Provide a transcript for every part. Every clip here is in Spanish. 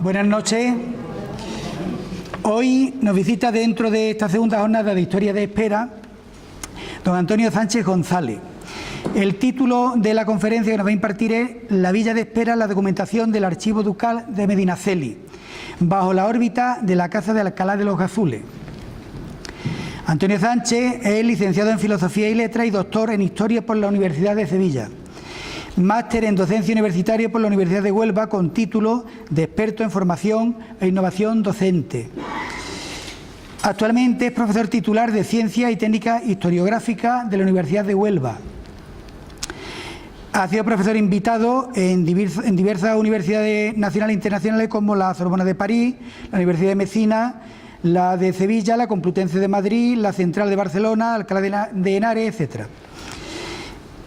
Buenas noches. Hoy nos visita dentro de esta segunda jornada de Historia de Espera don Antonio Sánchez González. El título de la conferencia que nos va a impartir es La Villa de Espera, la documentación del Archivo Ducal de Medinaceli, bajo la órbita de la Casa de Alcalá de los Gazules. Antonio Sánchez es licenciado en Filosofía y Letras y doctor en Historia por la Universidad de Sevilla. Máster en Docencia Universitaria por la Universidad de Huelva con título de experto en formación e innovación docente. Actualmente es profesor titular de Ciencia y Técnica Historiográfica de la Universidad de Huelva. Ha sido profesor invitado en diversas universidades nacionales e internacionales como la Sorbona de París, la Universidad de Messina, la de Sevilla, la Complutense de Madrid, la Central de Barcelona, Alcalá de Henares, etc.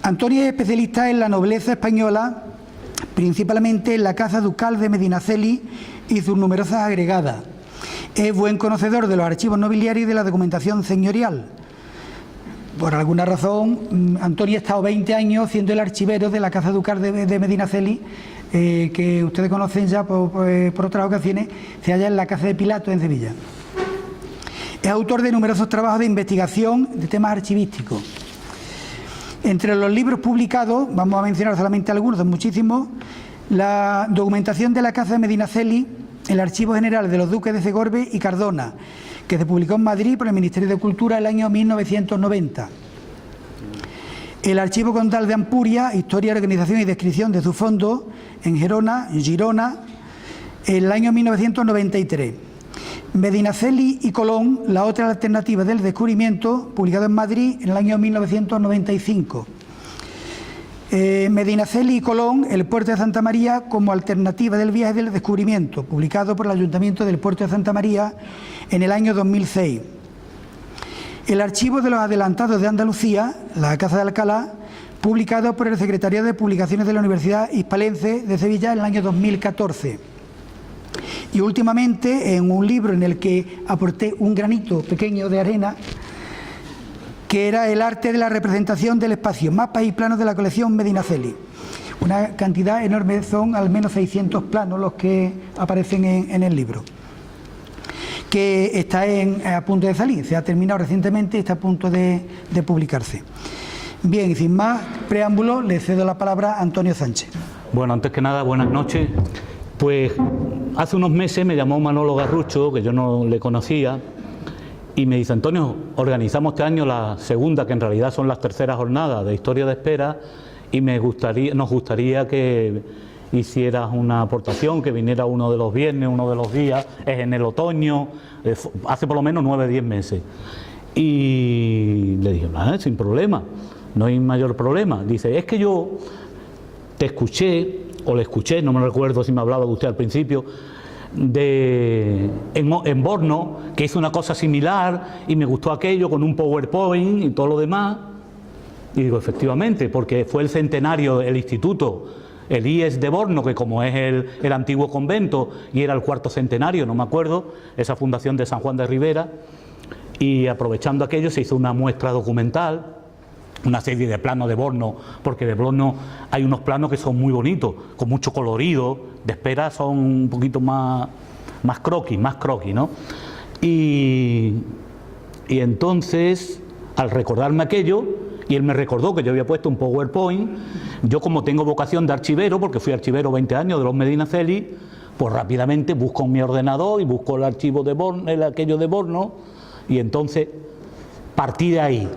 Antonio es especialista en la nobleza española, principalmente en la Casa Ducal de Medinaceli y sus numerosas agregadas. Es buen conocedor de los archivos nobiliarios y de la documentación señorial. Por alguna razón, Antonio ha estado 20 años siendo el archivero de la Casa Ducal de Medinaceli, que ustedes conocen ya por otras ocasiones, se halla en la Casa de Pilato en Sevilla. Es autor de numerosos trabajos de investigación de temas archivísticos. Entre los libros publicados, vamos a mencionar solamente algunos, son muchísimos: la documentación de la Casa de Medinaceli, el Archivo General de los Duques de Segorbe y Cardona, que se publicó en Madrid por el Ministerio de Cultura el año 1990. El Archivo Condal de Ampuria, Historia, Organización y Descripción de su fondo, en Girona, en el año 1993. Medinaceli y Colón, la otra alternativa del descubrimiento, publicado en Madrid en el año 1995. Medinaceli y Colón, el puerto de Santa María como alternativa del viaje del descubrimiento, publicado por el Ayuntamiento del Puerto de Santa María en el año 2006. El Archivo de los Adelantados de Andalucía, la Casa de Alcalá, publicado por el Secretariado de Publicaciones de la Universidad Hispalense de Sevilla en el año 2014. Y últimamente en un libro en el que aporté un granito pequeño de arena, que era El arte de la representación del espacio, mapas y planos de la colección Medinaceli. Una cantidad enorme, son al menos 600 planos los que aparecen en el libro, que está a punto de salir, se ha terminado recientemente y está a punto de publicarse. Bien, y sin más preámbulo, le cedo la palabra a Antonio Sánchez. Bueno, antes que nada, buenas noches. Pues hace unos meses me llamó Manolo Garrucho, que yo no le conocía, y me dice: Antonio, organizamos este año la segunda, que en realidad son las terceras jornadas de Historia de Espera, y nos gustaría que hicieras una aportación, que viniera uno de los viernes, uno de los días, es en el otoño, hace por lo menos 9 o 10 meses. Y le dije: sin problema, no hay mayor problema. Dice: es que yo te escuché, o le escuché, no me recuerdo si me hablaba de usted al principio, en Borno, que hizo una cosa similar y me gustó aquello con un PowerPoint y todo lo demás. Y digo: efectivamente, porque fue el centenario del instituto, el IES de Borno, que como es el antiguo convento y era el 4º centenario, no me acuerdo, esa fundación de San Juan de Ribera, y aprovechando aquello se hizo una muestra documental, una serie de planos de Borno, porque de Borno hay unos planos que son muy bonitos, con mucho colorido, de Espera son un poquito más croquis, ¿no? Y entonces, al recordarme aquello, y él me recordó que yo había puesto un PowerPoint, yo, como tengo vocación de archivero, porque fui archivero 20 años de los Medinaceli, pues rápidamente busco en mi ordenador y busco el archivo de Borno, aquello de Borno, y entonces partí de ahí.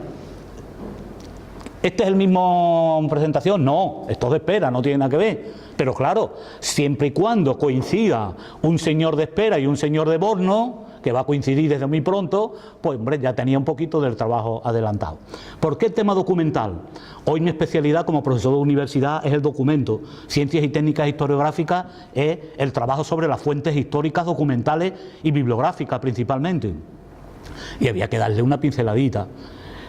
¿Este es el mismo presentación? No, esto es de Espera, no tiene nada que ver. Pero claro, siempre y cuando coincida un señor de Espera y un señor de Borno, que va a coincidir desde muy pronto, pues hombre, ya tenía un poquito del trabajo adelantado. ¿Por qué el tema documental? Hoy mi especialidad como profesor de universidad es el documento. Ciencias y técnicas historiográficas es el trabajo sobre las fuentes históricas, documentales y bibliográficas principalmente. Y había que darle una pinceladita.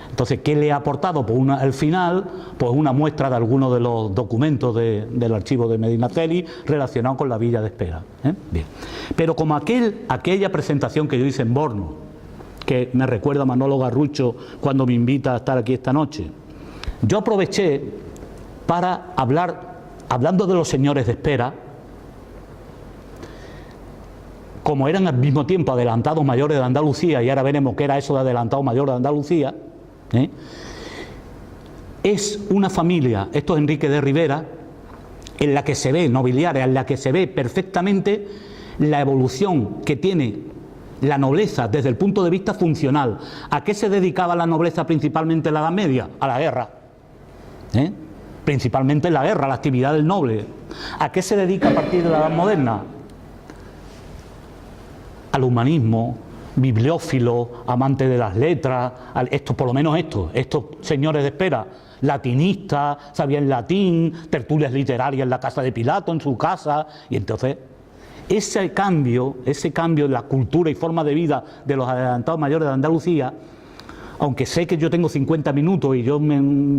Entonces, ¿qué le ha aportado? Pues al final, pues una muestra de algunos de los documentos del archivo de Medinaceli relacionados con la Villa de Espera. Bien. Pero como aquella presentación que yo hice en Borno, que me recuerda a Manolo Garrucho cuando me invita a estar aquí esta noche, yo aproveché para hablar, hablando de los señores de Espera, como eran al mismo tiempo adelantados mayores de Andalucía, y ahora veremos qué era eso de adelantado mayor de Andalucía, es una familia, esto es Enrique de Rivera, en la que se ve, nobiliaria, en la que se ve perfectamente la evolución que tiene la nobleza desde el punto de vista funcional. ¿A qué se dedicaba la nobleza principalmente en la Edad Media? A la guerra. Principalmente en la guerra, la actividad del noble. ¿A qué se dedica a partir de la Edad Moderna? Al humanismo, bibliófilo, amante de las letras, esto, por lo menos estos señores de Espera, latinistas, sabían latín, tertulias literarias en la casa de Pilato, en su casa, y entonces ese cambio en la cultura y forma de vida de los adelantados mayores de Andalucía, aunque sé que yo tengo 50 minutos y yo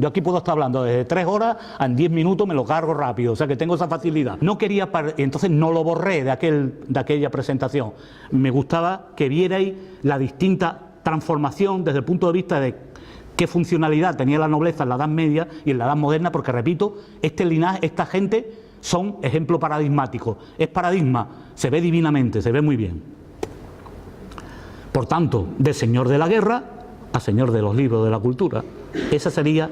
aquí puedo estar hablando desde 3 horas, en 10 minutos me lo cargo rápido, o sea que tengo esa facilidad. No quería, entonces no lo borré de aquella presentación. Me gustaba que vierais la distinta transformación desde el punto de vista de qué funcionalidad tenía la nobleza en la Edad Media y en la Edad Moderna, porque repito, este linaje, esta gente son ejemplo paradigmático. Es paradigma, se ve divinamente, se ve muy bien. Por tanto, de señor de la guerra a señor de los libros de la cultura. Esa sería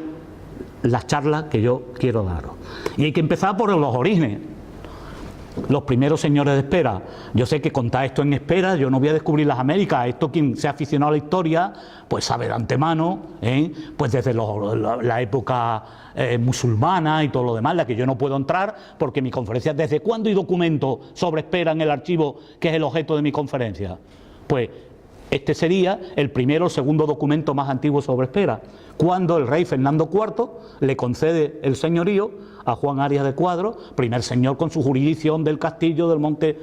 la charla que yo quiero daros. Y hay que empezar por los orígenes. Los primeros señores de Espera. Yo sé que contar esto en Espera, yo no voy a descubrir las Américas. Esto quien se ha aficionado a la historia, pues sabe de antemano, pues desde la época musulmana y todo lo demás, la que yo no puedo entrar, porque mi conferencia, ¿desde cuándo hay documento sobre Espera en el archivo que es el objeto de mi conferencia? Pues este sería el primero o segundo documento más antiguo sobre Espera, cuando el rey Fernando IV le concede el señorío a Juan Arias de Cuadro, primer señor con su jurisdicción del castillo, del monte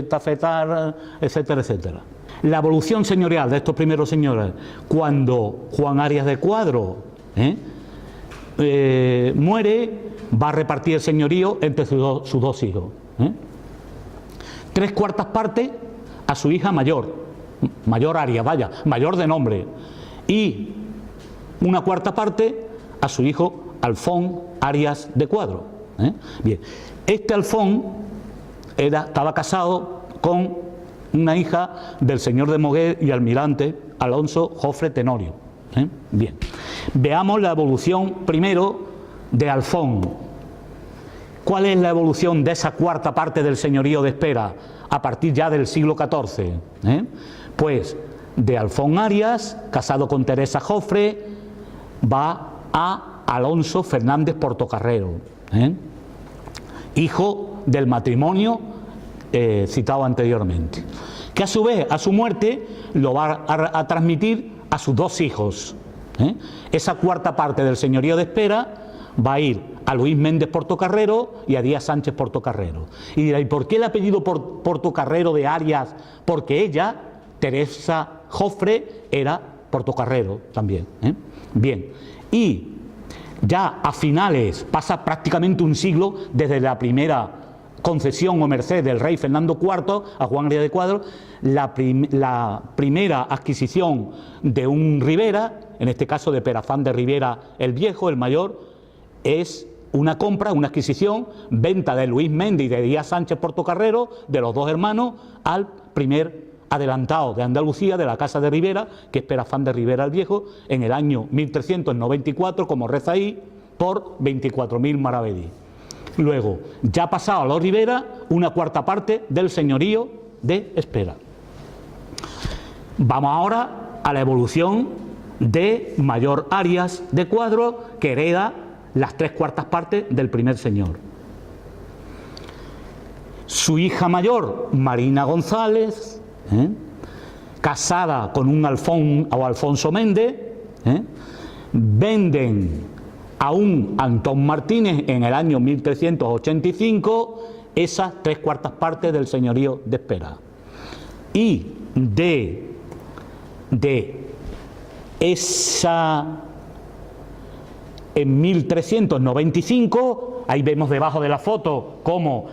Tafetar, etcétera, etcétera. La evolución señorial de estos primeros señores, cuando Juan Arias de Cuadro muere, va a repartir el señorío entre sus dos hijos. 3/4 partes a su hija mayor Arias, mayor de nombre, y 1/4 parte a su hijo Alfón Arias de Cuadro. Bien, este Alfón estaba casado con una hija del señor de Moguer y almirante Alonso Jofre Tenorio. Bien, veamos la evolución primero de Alfón. ¿Cuál es la evolución de esa 1/4 parte del señorío de Espera a partir ya del siglo XIV? Pues de Alfón Arias, casado con Teresa Jofre, va a Alonso Fernández Portocarrero, hijo del matrimonio citado anteriormente, que a su vez, a su muerte, lo va a transmitir a sus dos hijos. Esa 1/4 parte del señorío de Espera va a ir a Luis Méndez Portocarrero y a Díaz Sánchez Portocarrero. Y dirá, ¿y por qué el apellido Portocarrero de Arias? Porque ella, Teresa Jofre, era Portocarrero también. Bien, y ya a finales, pasa prácticamente un siglo desde la primera concesión o merced del rey Fernando IV a Juan Arias de Cuadro, la primera adquisición de un Rivera, en este caso de Perafán de Rivera el Viejo, el mayor, es una compra, una adquisición, venta de Luis Méndez y de Díaz Sánchez Portocarrero, de los dos hermanos, al primer adelantado de Andalucía, de la Casa de Rivera, que es Perafán de Rivera el Viejo, en el año 1394, como reza ahí, por 24.000 maravedís. Luego, ya pasado a los Rivera, 1/4 parte del señorío de Espera. Vamos ahora a la evolución de Mayor Arias de Cuadro, que hereda las 3/4 partes del primer señor. Su hija mayor, Marina González, casada con un Alfonso Méndez, venden a un Antón Martínez en el año 1385 esas 3/4 partes del señorío de Espera. Y de esa, en 1395, ahí vemos debajo de la foto cómo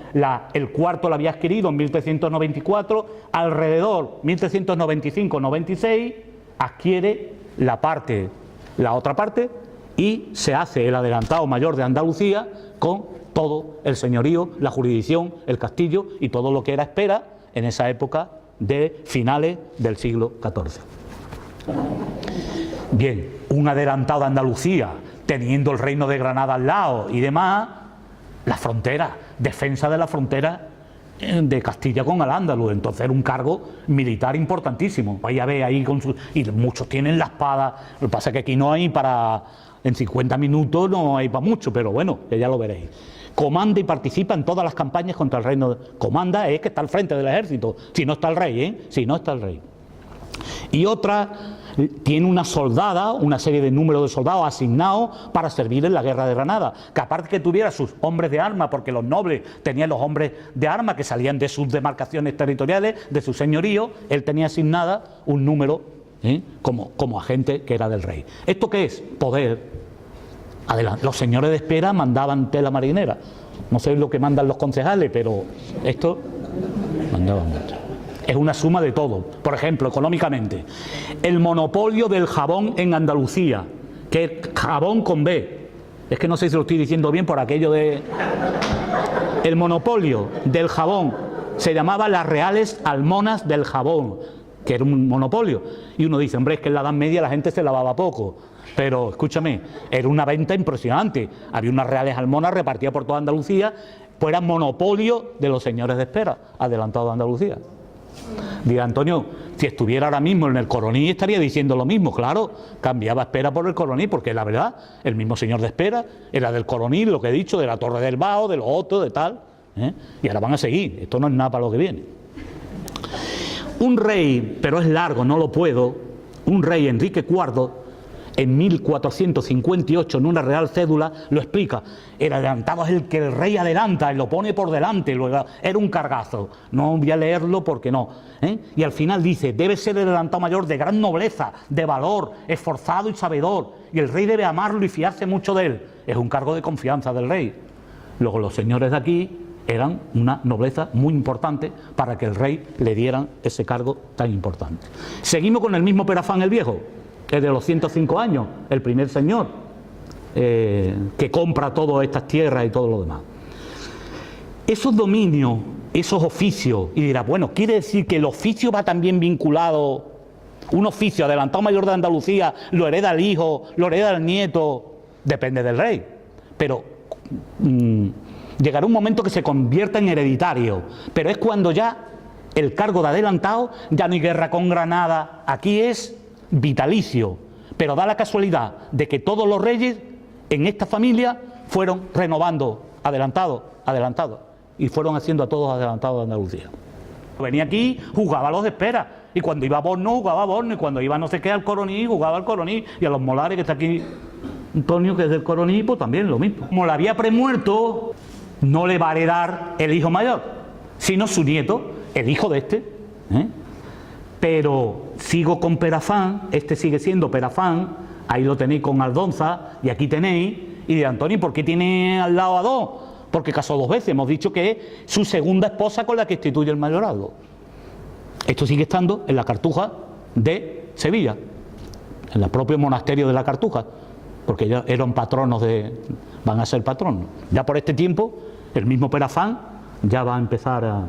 el cuarto lo había adquirido en 1394, alrededor 1395-96 adquiere la otra parte, y se hace el adelantado mayor de Andalucía con todo el señorío, la jurisdicción, el castillo y todo lo que era Espera, en esa época de finales del siglo XIV. Bien, un adelantado de Andalucía, teniendo el reino de Granada al lado y demás, la frontera, defensa de la frontera de Castilla con Al-Ándalus, entonces era un cargo militar importantísimo. Vaya a ver ahí y muchos tienen la espada, lo que pasa es que aquí no hay para, en 50 minutos no hay para mucho, pero bueno, que ya lo veréis. Comanda y participa en todas las campañas contra el reino. Comanda es que está al frente del ejército, si no está el rey, si no está el rey. Y otra, tiene una soldada, una serie de números de soldados asignados para servir en la guerra de Granada, que aparte que tuviera sus hombres de armas, porque los nobles tenían los hombres de armas que salían de sus demarcaciones territoriales, de su señorío, él tenía asignada un número como agente que era del rey. ¿Esto qué es? Poder. Adelante. Los señores de espera mandaban tela marinera, no sé lo que mandan los concejales, pero esto mandaban mucho. Es una suma de todo. Por ejemplo, económicamente, el monopolio del jabón en Andalucía, que es jabón con B. Es que no sé si lo estoy diciendo bien por aquello de... El monopolio del jabón se llamaba las Reales Almonas del Jabón, que era un monopolio. Y uno dice, hombre, es que en la Edad Media la gente se lavaba poco. Pero, escúchame, era una venta impresionante. Había unas Reales Almonas repartidas por toda Andalucía, pues era monopolio de los señores de espera, adelantados de Andalucía. Diga Antonio, si estuviera ahora mismo en el Coroní estaría diciendo lo mismo, claro, cambiaba espera por el Coroní, porque la verdad, el mismo señor de espera era del Coroní, lo que he dicho, de la Torre del Bao, de los otros, de tal, y ahora van a seguir, esto no es nada para lo que viene. Un rey, pero es largo, no lo puedo, un rey Enrique IV, en 1458, en una real cédula, lo explica. El adelantado es el que el rey adelanta, y lo pone por delante, luego era un cargazo. No voy a leerlo porque no. Y al final dice, debe ser el adelantado mayor de gran nobleza, de valor, esforzado y sabedor, y el rey debe amarlo y fiarse mucho de él. Es un cargo de confianza del rey. Luego los señores de aquí eran una nobleza muy importante para que el rey le dieran ese cargo tan importante. Seguimos con el mismo Perafán el Viejo, es de los 105 años, el primer señor que compra todas estas tierras y todo lo demás. Esos dominios, esos oficios, y dirá, bueno, quiere decir que el oficio va también vinculado, un oficio adelantado mayor de Andalucía, lo hereda el hijo, lo hereda el nieto, depende del rey, pero llegará un momento que se convierta en hereditario, pero es cuando ya el cargo de adelantado, ya no hay guerra con Granada, aquí es vitalicio, pero da la casualidad de que todos los reyes en esta familia fueron renovando adelantados, y fueron haciendo a todos adelantados de Andalucía. Venía aquí, jugaba a los de espera, y cuando iba a Borno, jugaba a Borno, y cuando iba no sé qué al Coroní, jugaba al Coroní, y a los Molares, que está aquí Antonio, que es del Coroní, pues también lo mismo. Como le había premuerto, no le va a heredar el hijo mayor, sino su nieto, el hijo de este, Pero sigo con Perafán, este sigue siendo Perafán, ahí lo tenéis con Aldonza, y aquí tenéis, y de Antonio, ¿por qué tiene al lado a dos? Porque casó dos veces, hemos dicho que es su segunda esposa con la que instituye el mayorazgo. Esto sigue estando en la Cartuja de Sevilla, en el propio monasterio de la Cartuja, porque ya eran patronos van a ser patronos. Ya por este tiempo, el mismo Perafán ya va a empezar a...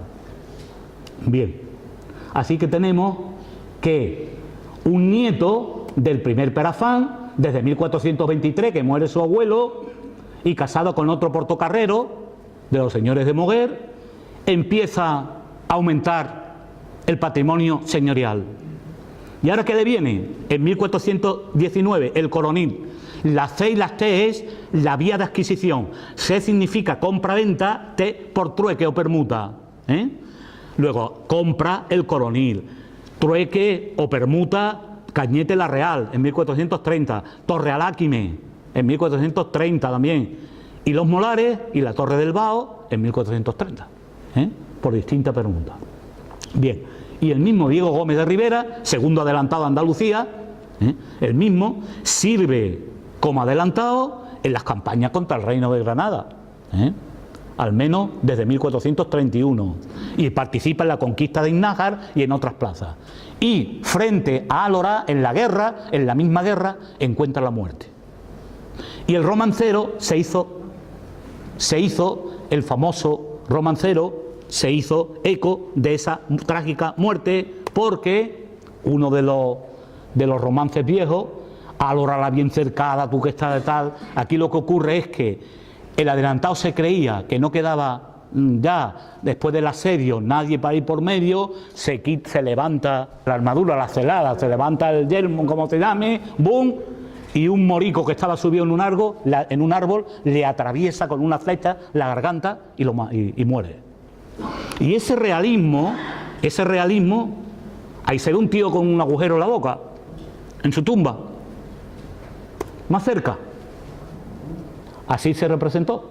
Bien. Así que tenemos que un nieto del primer Perafán, desde 1423, que muere su abuelo, y casado con otro portocarrero, de los señores de Moguer, empieza a aumentar el patrimonio señorial. ¿Y ahora qué le viene? En 1419, el coronil. La C y las T es la vía de adquisición. C significa compra-venta, T por trueque o permuta. Luego, compra el coronil, trueque o permuta Cañete la Real en 1430, Torre Aláquime en 1430 también, y los Molares y la Torre del Bao en 1430, por distinta permuta. Bien, y el mismo Diego Gómez de Rivera, segundo adelantado de Andalucía, el mismo sirve como adelantado en las campañas contra el Reino de Granada, al menos desde 1431, y participa en la conquista de Iznájar y en otras plazas. Y frente a Álora, en la guerra, en la misma guerra, encuentra la muerte. Y el romancero se hizo el famoso romancero se hizo eco de esa trágica muerte, porque uno de los romances viejos, alora la bien cercada, tú que estás de tal, aquí lo que ocurre es que el adelantado se creía que no quedaba ya después del asedio nadie para ir por medio, se levanta la armadura, la celada, se levanta el yelmo, como se llame, ¡boom! Y un morico que estaba subido en un árbol le atraviesa con una flecha la garganta y muere. Y ese realismo, ahí se ve un tío con un agujero en la boca, en su tumba, más cerca. Así se representó.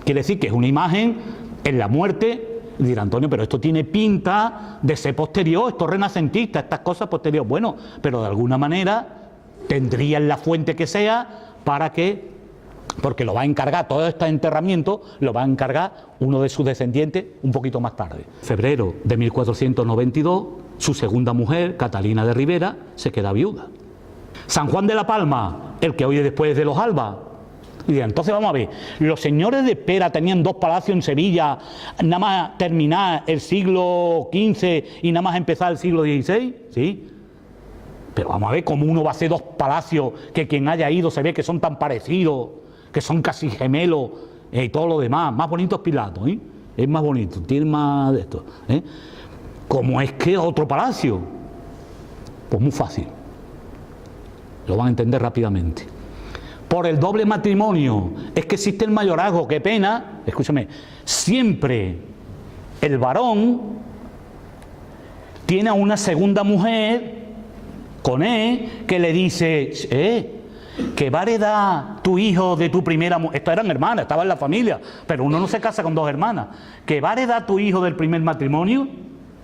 Quiere decir que es una imagen en la muerte. Dirá Antonio, pero esto tiene pinta de ser posterior, esto es renacentista, estas cosas posteriores. Bueno, pero de alguna manera tendrían la fuente que sea para que, porque lo va a encargar, todo este enterramiento lo va a encargar uno de sus descendientes un poquito más tarde. En febrero de 1492, su segunda mujer, Catalina de Ribera, se queda viuda. San Juan de la Palma, el que hoy después de los Alba. Y dirán, entonces vamos a ver, los señores de Espera tenían 2 palacios en Sevilla, nada más terminar el siglo XV y nada más empezar el siglo XVI, ¿sí? Pero vamos a ver cómo uno va a hacer 2 palacios que quien haya ido se ve que son tan parecidos, que son casi gemelos y todo lo demás. Más bonito es Pilato, ¿eh? Es más bonito, tiene más de esto, ¿eh? ¿Cómo es que otro palacio? Pues muy fácil, lo van a entender rápidamente. Por el doble matrimonio, es que existe el mayorazgo. Qué pena, escúchame, siempre el varón tiene a una segunda mujer con él que le dice, que va a heredar tu hijo de tu primera mujer. Estas eran hermanas, estaban en la familia, pero uno no se casa con 2 hermanas. Que va a heredar tu hijo del primer matrimonio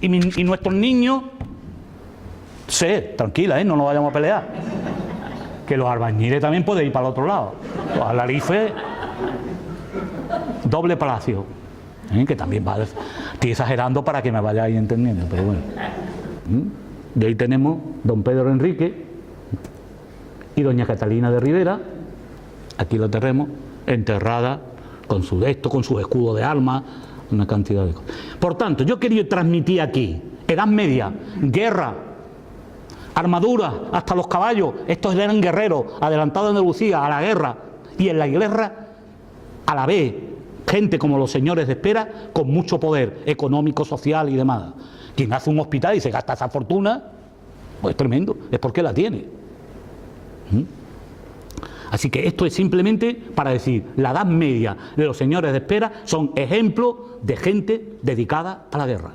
y nuestros niños, tranquila, no nos vayamos a pelear. Que los albañiles también pueden ir para el otro lado. Los alarices, doble palacio, que también va, estoy exagerando para que me vayáis entendiendo, pero bueno. De ahí tenemos don Pedro Enrique y doña Catalina de Ribera, aquí lo tenemos, enterrada con su con sus escudos de armas, una cantidad de cosas. Por tanto, yo quería transmitir aquí, Edad Media, guerra, armadura, hasta los caballos, estos eran guerreros, adelantados en Andalucía a la guerra, y en la guerra a la vez gente como los señores de Espera con mucho poder económico, social y demás. Quien hace un hospital y se gasta esa fortuna, pues es tremendo, es porque la tiene. Así que esto es simplemente para decir, la Edad Media de los señores de Espera son ejemplos de gente dedicada a la guerra.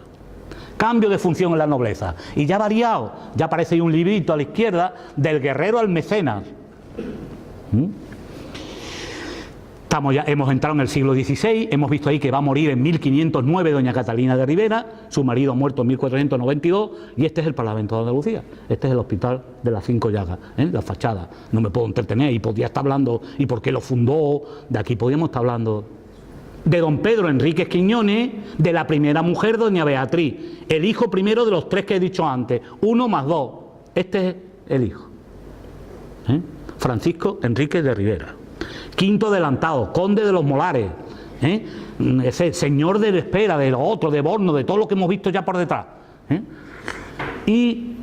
Cambio de función en la nobleza. Y ya ha variado, ya aparece ahí un librito a la izquierda, del guerrero al mecenas. Hemos entrado en el siglo XVI, hemos visto ahí que va a morir en 1509 doña Catalina de Ribera, su marido ha muerto en 1492, y este es el Parlamento de Andalucía, este es el Hospital de las 5 Llagas, la fachada. No me puedo entretener y podría estar hablando, y por qué lo fundó, de aquí podríamos estar hablando. De don Pedro Enríquez Quiñones, de la primera mujer, doña Beatriz, el hijo primero de los 3 que he dicho antes, 1 más 2, este es el hijo, Francisco Enríquez de Ribera. Quinto adelantado, conde de los Molares, ese señor de Espera, de los otros, de Borno, de todo lo que hemos visto ya por detrás, y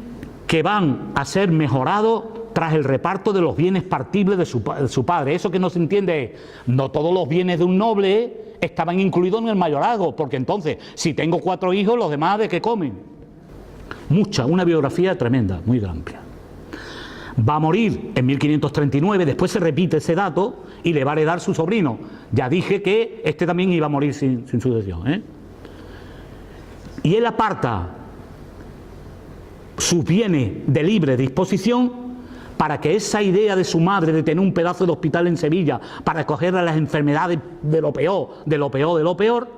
que van a ser mejorados tras el reparto de los bienes partibles de su padre. Eso que no se entiende es, no todos los bienes de un noble estaban incluidos en el mayorazgo, porque entonces, si tengo 4 hijos, los demás ¿de qué comen? Una biografía tremenda, muy amplia. Va a morir en 1539, después se repite ese dato y le va a heredar su sobrino. Ya dije que este también iba a morir sin sucesión. Y él aparta sus bienes de libre disposición para que esa idea de su madre de tener un pedazo de hospital en Sevilla para acoger a las enfermedades de lo peor, de lo peor, de lo peor,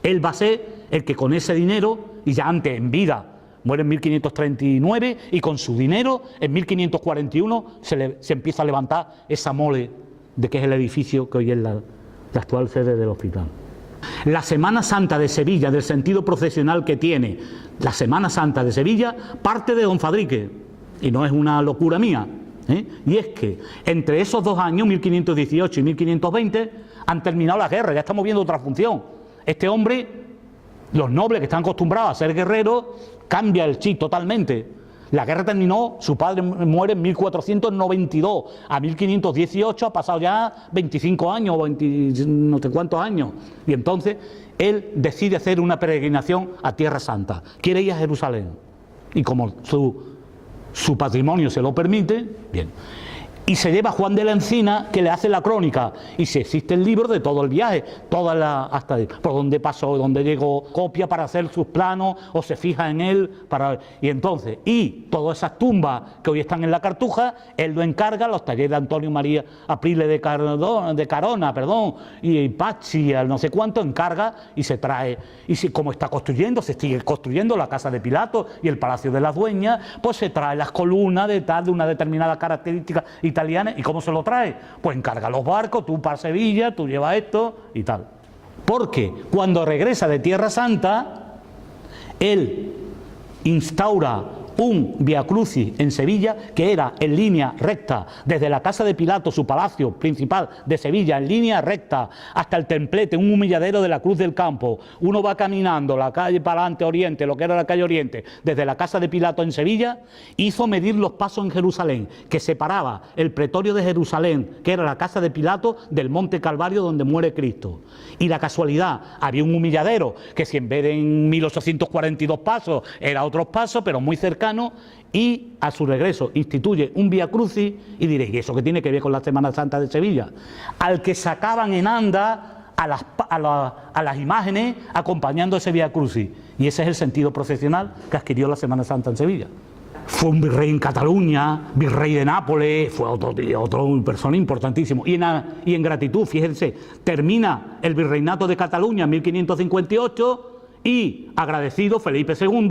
él va a ser el que con ese dinero, y ya antes en vida, muere en 1539 y con su dinero en 1541 se empieza a levantar esa mole de que es el edificio que hoy es la actual sede del hospital. La Semana Santa de Sevilla, del sentido procesional que tiene la Semana Santa de Sevilla, parte de don Fadrique, y no es una locura mía, y es que entre esos 2 años, 1518 y 1520, han terminado las guerras, ya estamos viendo otra función. Este hombre Los nobles que están acostumbrados a ser guerreros, cambia el chip totalmente. La guerra terminó, su padre muere en 1492, a 1518 ha pasado ya 25 años, 20, no sé cuántos años, y entonces él decide hacer una peregrinación a Tierra Santa, quiere ir a Jerusalén, y como su patrimonio se lo permite, bien. Y se lleva a Juan de la Encina, que le hace la crónica, y se existe el libro de todo el viaje, hasta por dónde pasó, dónde llegó, copia para hacer sus planos, o se fija en él, y entonces, y todas esas tumbas que hoy están en la Cartuja, él lo encarga a los talleres de Antonio María Aprile de Carona, y Pachi, no sé cuánto, encarga y se trae, y si como está construyendo, se sigue construyendo la casa de Pilato y el Palacio de las Dueñas, pues se trae las columnas de una determinada característica italiana. ¿Y cómo se lo trae? Pues encarga los barcos, tú para Sevilla, tú llevas esto y tal. Porque cuando regresa de Tierra Santa, él instaura un Via Crucis en Sevilla, que era en línea recta, desde la casa de Pilato, su palacio principal de Sevilla, en línea recta, hasta el templete, un humilladero de la Cruz del Campo. Uno va caminando la calle para adelante, Oriente, lo que era la calle Oriente, desde la casa de Pilato en Sevilla, hizo medir los pasos en Jerusalén, que separaba el pretorio de Jerusalén, que era la casa de Pilato, del Monte Calvario donde muere Cristo. Y la casualidad, había un humilladero, que si en vez de en 1842 pasos, era otros pasos, pero muy cercano, y a su regreso instituye un Via Crucis. Y diréis, ¿y eso qué tiene que ver con la Semana Santa de Sevilla? Al que sacaban en anda a las imágenes acompañando ese Via Crucis, y ese es el sentido procesional que adquirió la Semana Santa en Sevilla. Fue un virrey en Cataluña, virrey de Nápoles, fue otro persona importantísimo. Y en gratitud, fíjense, termina el virreinato de Cataluña en 1558 y agradecido Felipe II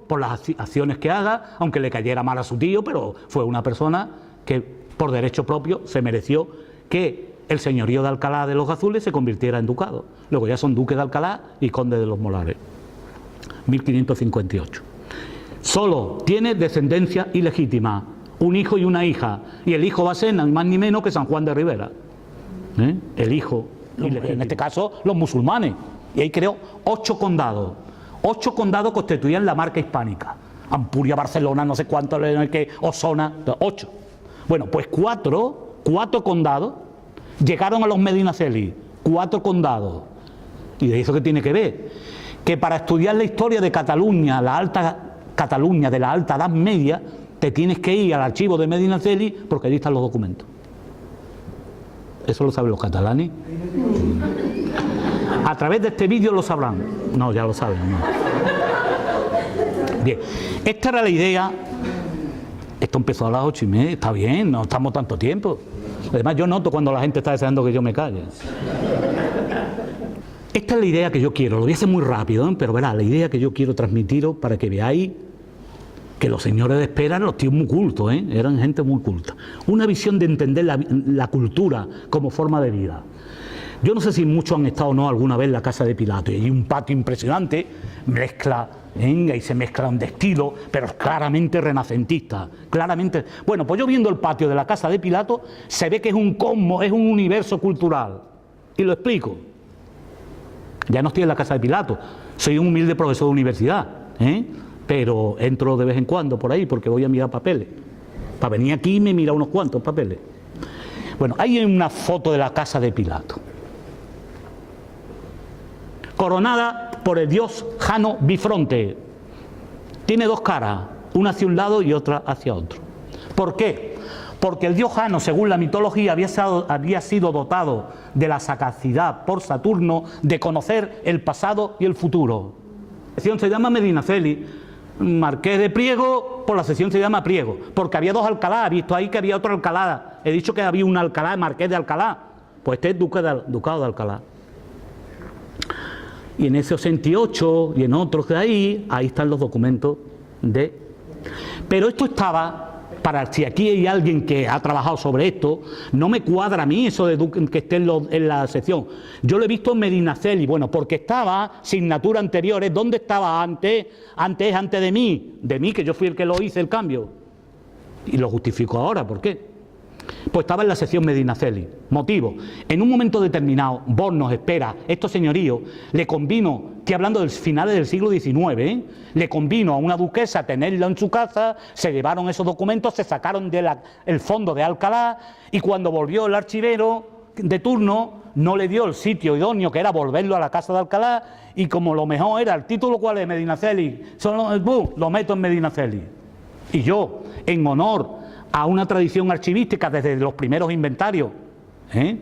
por las acciones que haga, aunque le cayera mal a su tío, pero fue una persona que por derecho propio se mereció que el señorío de Alcalá de los Azules se convirtiera en ducado. Luego ya son duques de Alcalá y conde de los Molares. 1558. Solo tiene descendencia ilegítima, un hijo y una hija, y el hijo va a ser ni más ni menos que San Juan de Rivera. El hijo, en este caso los musulmanes, y ahí creó 8 condados. 8 condados constituían la marca hispánica. Ampuria, Barcelona, no sé cuánto, Osona, 8. Bueno, pues 4 condados llegaron a los Medinaceli, 4 condados. ¿Y de eso qué tiene que ver? Que para estudiar la historia de Cataluña, la alta Cataluña de la Alta Edad Media, te tienes que ir al archivo de Medinaceli porque allí están los documentos. Eso lo saben los catalanes. A través de este vídeo lo sabrán. No, ya lo saben. No. Bien, esta era la idea. Esto empezó a las 8:30, está bien, no estamos tanto tiempo. Además yo noto cuando la gente está deseando que yo me calle. Esta es la idea que yo quiero, lo voy a hacer muy rápido, pero verá, la idea que yo quiero transmitiros para que veáis que los señores de Espera eran los tíos muy cultos, eran gente muy culta. Una visión de entender la cultura como forma de vida. Yo no sé si muchos han estado o no alguna vez en la casa de Pilato, y hay un patio impresionante, y se mezclan de estilo, pero claramente renacentista, claramente. Bueno, pues yo viendo el patio de la casa de Pilato, se ve que es un cosmos, es un universo cultural, y lo explico. Ya no estoy en la casa de Pilato, soy un humilde profesor de universidad, pero entro de vez en cuando por ahí porque voy a mirar papeles. Para venir aquí me mira unos cuantos papeles. Bueno, ahí hay una foto de la casa de Pilato, coronada por el dios Jano Bifronte. Tiene 2 caras, una hacia un lado y otra hacia otro. ¿Por qué? Porque el dios Jano, según la mitología, había sido dotado de la sagacidad por Saturno de conocer el pasado y el futuro. La sección se llama Medinaceli, Marqués de Priego, por la sección se llama Priego, porque había 2 Alcalá, he visto ahí que había otro Alcalá, he dicho que había un Alcalá, Marqués de Alcalá, pues este es Ducado de Alcalá. Y en ese 88 y en otros de ahí están los documentos de... Pero esto estaba... Para si aquí hay alguien que ha trabajado sobre esto, no me cuadra a mí eso de que esté en la sección. Yo lo he visto en Medinaceli, bueno, porque estaba signatura anteriores. ¿Dónde estaba antes de mí? De mí, que yo fui el que lo hice el cambio. Y lo justifico ahora, ¿por qué? Pues estaba en la sección Medinaceli. Motivo: en un momento determinado, Bornos, Espera, estos señoríos, le convino, estoy hablando del finales del siglo XIX, le convino a una duquesa tenerla en su casa, se llevaron esos documentos, se sacaron el fondo de Alcalá, y cuando volvió el archivero de turno, no le dio el sitio idóneo, que era volverlo a la casa de Alcalá, y como lo mejor era el título, ¿cuál es? Medinaceli, lo meto en Medinaceli. Y yo, en honor a una tradición archivística desde los primeros inventarios, que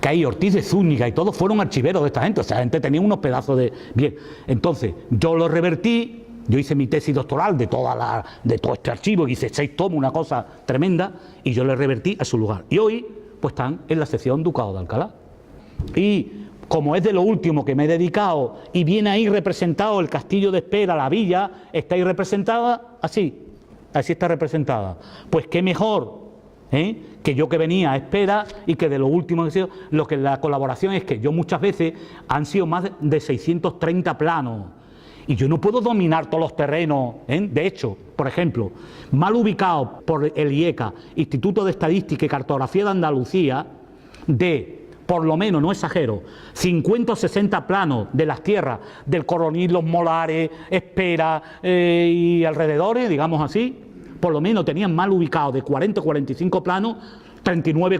hay Ortiz de Zúñiga y todos fueron archiveros de esta gente, o sea, la gente tenía unos pedazos de... Bien, entonces yo lo revertí, yo hice mi tesis doctoral de todo este archivo, hice 6 tomos, una cosa tremenda, y yo le revertí a su lugar. Y hoy, pues están en la sección Ducado de Alcalá. Y como es de lo último que me he dedicado, y viene ahí representado el castillo de Espera, la villa, está ahí representada así está representada. Pues qué mejor, que yo que venía a Espera, y que de lo último que he sido, lo que la colaboración es que yo muchas veces han sido más de 630 planos, y yo no puedo dominar todos los terrenos, De hecho, por ejemplo, mal ubicado por el IECA, Instituto de Estadística y Cartografía de Andalucía, por lo menos, no exagero, 50 o 60 planos de las tierras del Coronil, Los Molares, Espera y alrededores, digamos así, por lo menos tenían mal ubicados de 40 o 45 planos, 39,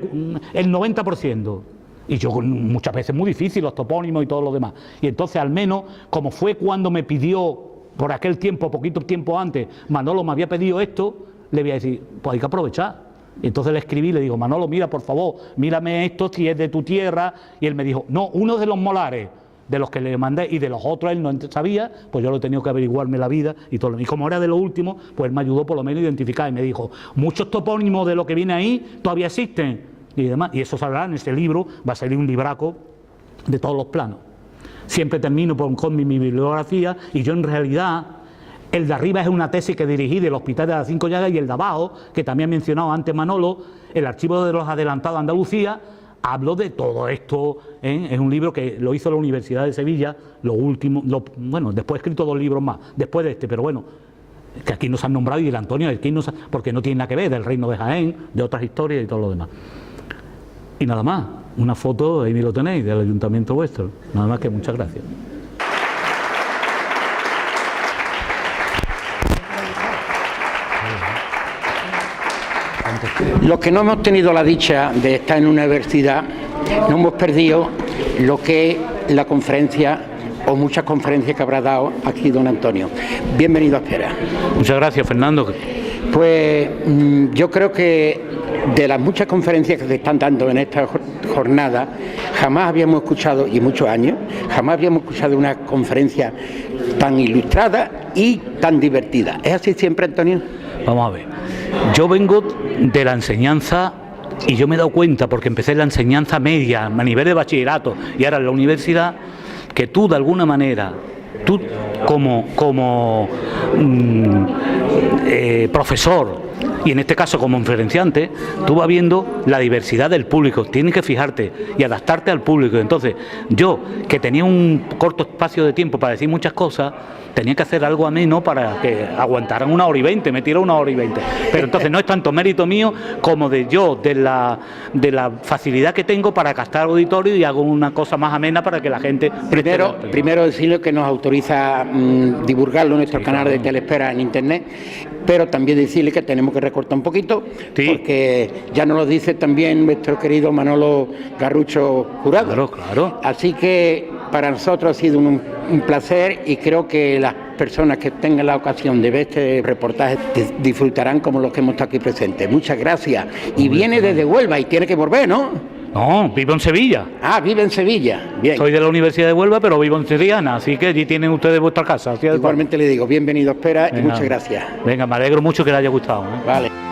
el 90%. Y yo muchas veces muy difícil, los topónimos y todo lo demás. Y entonces al menos, como fue cuando me pidió, por aquel tiempo, poquito tiempo antes, Manolo me había pedido esto, le voy a decir, pues hay que aprovechar. Y entonces le escribí, le digo, Manolo, mira, por favor, mírame esto si es de tu tierra. Y él me dijo, no, uno de los Molares, de los que le mandé, y de los otros él no sabía, pues yo lo he tenido que averiguarme la vida y todo. Y como era de lo último, pues él me ayudó por lo menos a identificar, y me dijo, muchos topónimos de lo que viene ahí todavía existen y demás, y eso saldrá en ese libro, va a salir un libraco de todos los planos. Siempre termino con mi bibliografía, y yo en realidad... El de arriba es una tesis que dirigí del Hospital de las 5 Llagas, y el de abajo, que también ha mencionado antes Manolo, el Archivo de los Adelantados de Andalucía, hablo de todo esto, es un libro que lo hizo la Universidad de Sevilla, bueno, después he escrito 2 libros más, después de este, pero bueno, que aquí nos han nombrado, y el Antonio, porque no tiene nada que ver, del Reino de Jaén, de otras historias y todo lo demás. Y nada más, una foto, ahí lo tenéis, del ayuntamiento vuestro, nada más, que muchas gracias. Los que no hemos tenido la dicha de estar en una universidad, no hemos perdido lo que es la conferencia, o muchas conferencias que habrá dado aquí don Antonio. Bienvenido a Espera. Muchas gracias, Fernando. Pues yo creo que de las muchas conferencias que se están dando en esta jornada, jamás habíamos escuchado, y muchos años, jamás habíamos escuchado una conferencia tan ilustrada y tan divertida. ¿Es así siempre, Antonio? Vamos a ver, yo vengo de la enseñanza, y yo me he dado cuenta, porque empecé en la enseñanza media, a nivel de bachillerato, y ahora en la universidad, que tú de alguna manera, tú como profesor, y en este caso como conferenciante, tú vas viendo la diversidad del público, tienes que fijarte y adaptarte al público. Entonces yo, que tenía un corto espacio de tiempo para decir muchas cosas, tenía que hacer algo ameno para que aguantaran 1 hora y 20, me tiró 1 hora y 20. Pero entonces no es tanto mérito mío como de la facilidad que tengo para captar auditorio, y hago una cosa más amena para que la gente... Primero decirle que nos autoriza divulgarlo en nuestro canal de Telespera en internet, pero también decirle que tenemos que recortar un poquito, porque ya nos lo dice también nuestro querido Manolo Garrucho Jurado. Claro. Así que para nosotros ha sido un placer, y creo que las personas que tengan la ocasión de ver este reportaje disfrutarán como los que hemos estado aquí presentes. Muchas gracias. Y viene desde Huelva y tiene que volver, ¿no? No, vivo en Sevilla. Ah, vive en Sevilla. Bien. Soy de la Universidad de Huelva, pero vivo en Triana, así que allí tienen ustedes vuestra casa. Igualmente le digo, bienvenido a Espera. Venga. Y muchas gracias. Venga, me alegro mucho que le haya gustado. Vale.